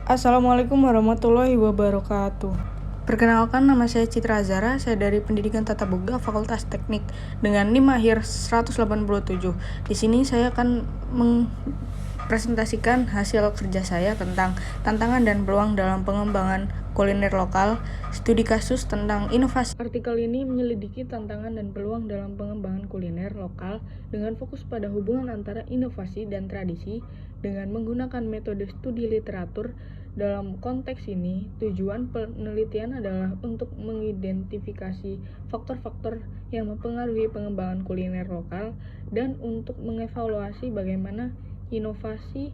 Assalamualaikum warahmatullahi wabarakatuh. Perkenalkan, nama saya Citra Azara, saya dari Pendidikan Tata Boga Fakultas Teknik dengan NIM akhir 187. Di sini saya akan presentasikan hasil kerja saya tentang tantangan dan peluang dalam pengembangan kuliner lokal, studi kasus tentang inovasi. Artikel ini menyelidiki tantangan dan peluang dalam pengembangan kuliner lokal dengan fokus pada hubungan antara inovasi dan tradisi dengan menggunakan metode studi literatur. Dalam konteks ini, tujuan penelitian adalah untuk mengidentifikasi faktor-faktor yang mempengaruhi pengembangan kuliner lokal dan untuk mengevaluasi bagaimana inovasi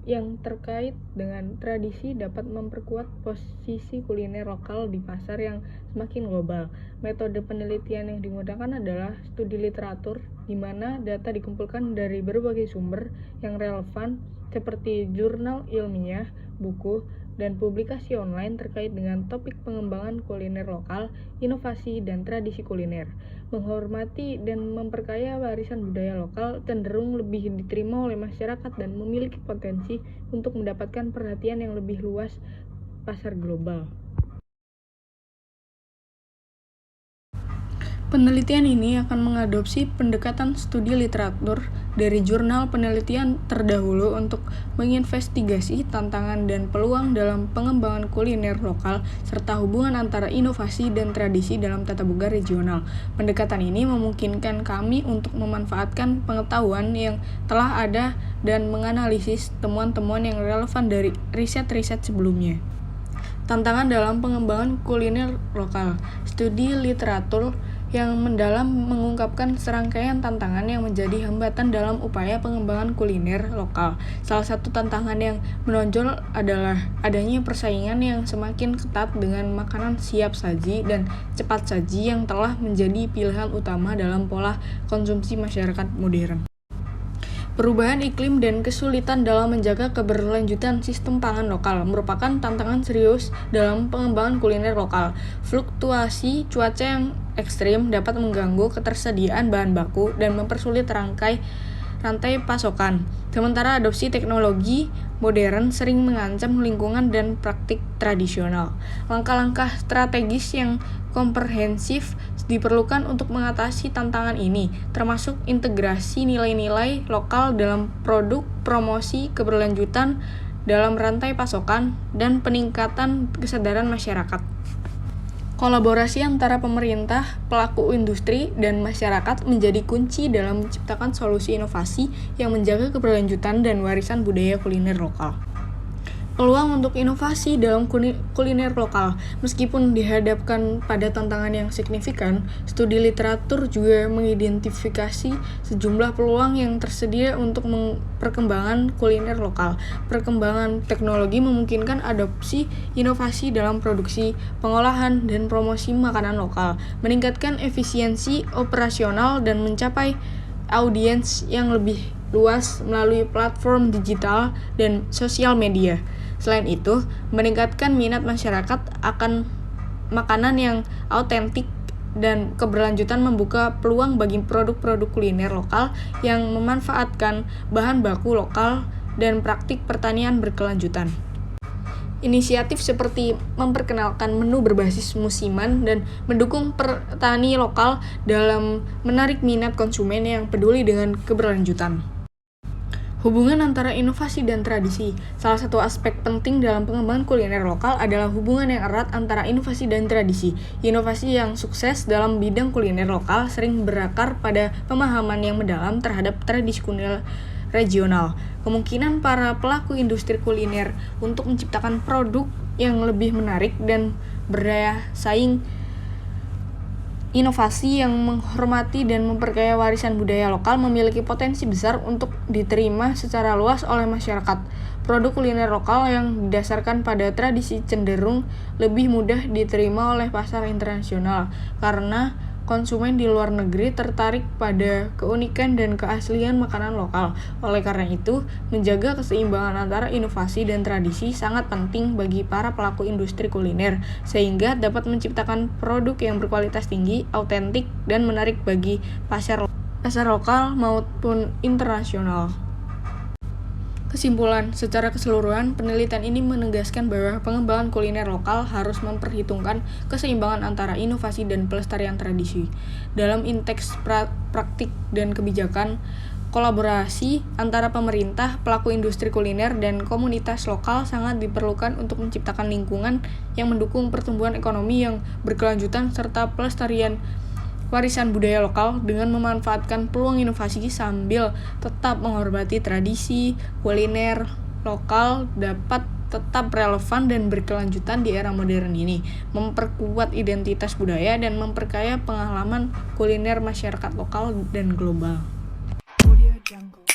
yang terkait dengan tradisi dapat memperkuat posisi kuliner lokal di pasar yang semakin global. Metode penelitian yang digunakan adalah studi literatur, di mana data dikumpulkan dari berbagai sumber yang relevan seperti jurnal ilmiah, buku, dan publikasi online terkait dengan topik pengembangan kuliner lokal, inovasi, dan tradisi kuliner. Menghormati dan memperkaya warisan budaya lokal cenderung lebih diterima oleh masyarakat dan memiliki potensi untuk mendapatkan perhatian yang lebih luas pasar global. Penelitian ini akan mengadopsi pendekatan studi literatur dari jurnal penelitian terdahulu untuk menginvestigasi tantangan dan peluang dalam pengembangan kuliner lokal serta hubungan antara inovasi dan tradisi dalam tata boga regional. Pendekatan ini memungkinkan kami untuk memanfaatkan pengetahuan yang telah ada dan menganalisis temuan-temuan yang relevan dari riset-riset sebelumnya. Tantangan dalam pengembangan kuliner lokal. Studi literatur yang mendalam mengungkapkan serangkaian tantangan yang menjadi hambatan dalam upaya pengembangan kuliner lokal. Salah satu tantangan yang menonjol adalah adanya persaingan yang semakin ketat dengan makanan siap saji dan cepat saji yang telah menjadi pilihan utama dalam pola konsumsi masyarakat modern. Perubahan iklim dan kesulitan dalam menjaga keberlanjutan sistem pangan lokal merupakan tantangan serius dalam pengembangan kuliner lokal. Fluktuasi cuaca yang ekstrim dapat mengganggu ketersediaan bahan baku dan mempersulit rantai pasokan. Sementara adopsi teknologi modern sering mengancam lingkungan dan praktik tradisional. Langkah-langkah strategis yang komprehensif diperlukan untuk mengatasi tantangan ini, termasuk integrasi nilai-nilai lokal dalam produk, promosi keberlanjutan dalam rantai pasokan, dan peningkatan kesadaran masyarakat. Kolaborasi antara pemerintah, pelaku industri, dan masyarakat menjadi kunci dalam menciptakan solusi inovasi yang menjaga keberlanjutan dan warisan budaya kuliner lokal. Peluang untuk inovasi dalam kuliner lokal. Meskipun dihadapkan pada tantangan yang signifikan, studi literatur juga mengidentifikasi sejumlah peluang yang tersedia untuk perkembangan kuliner lokal. Perkembangan teknologi memungkinkan adopsi inovasi dalam produksi, pengolahan, dan promosi makanan lokal, meningkatkan efisiensi operasional dan mencapai audiens yang lebih luas melalui platform digital dan sosial media. Selain itu, meningkatkan minat masyarakat akan makanan yang autentik dan keberlanjutan membuka peluang bagi produk-produk kuliner lokal yang memanfaatkan bahan baku lokal dan praktik pertanian berkelanjutan. Inisiatif seperti memperkenalkan menu berbasis musiman dan mendukung petani lokal dalam menarik minat konsumen yang peduli dengan keberlanjutan. Hubungan antara inovasi dan tradisi. Salah satu aspek penting dalam pengembangan kuliner lokal adalah hubungan yang erat antara inovasi dan tradisi. Inovasi yang sukses dalam bidang kuliner lokal sering berakar pada pemahaman yang mendalam terhadap tradisi kuliner regional. Kemungkinan para pelaku industri kuliner untuk menciptakan produk yang lebih menarik dan berdaya saing, inovasi yang menghormati dan memperkaya warisan budaya lokal memiliki potensi besar untuk diterima secara luas oleh masyarakat. Produk kuliner lokal yang didasarkan pada tradisi cenderung lebih mudah diterima oleh pasar internasional karena konsumen di luar negeri tertarik pada keunikan dan keaslian makanan lokal. Oleh karena itu, menjaga keseimbangan antara inovasi dan tradisi sangat penting bagi para pelaku industri kuliner, sehingga dapat menciptakan produk yang berkualitas tinggi, autentik, dan menarik bagi pasar lokal maupun internasional. Kesimpulan, secara keseluruhan, penelitian ini menegaskan bahwa pengembangan kuliner lokal harus memperhitungkan keseimbangan antara inovasi dan pelestarian tradisi. Dalam konteks praktik dan kebijakan, kolaborasi antara pemerintah, pelaku industri kuliner, dan komunitas lokal sangat diperlukan untuk menciptakan lingkungan yang mendukung pertumbuhan ekonomi yang berkelanjutan serta pelestarian warisan budaya lokal dengan memanfaatkan peluang inovasi sambil tetap menghormati tradisi kuliner lokal dapat tetap relevan dan berkelanjutan di era modern ini, memperkuat identitas budaya dan memperkaya pengalaman kuliner masyarakat lokal dan global. Audio Jungle.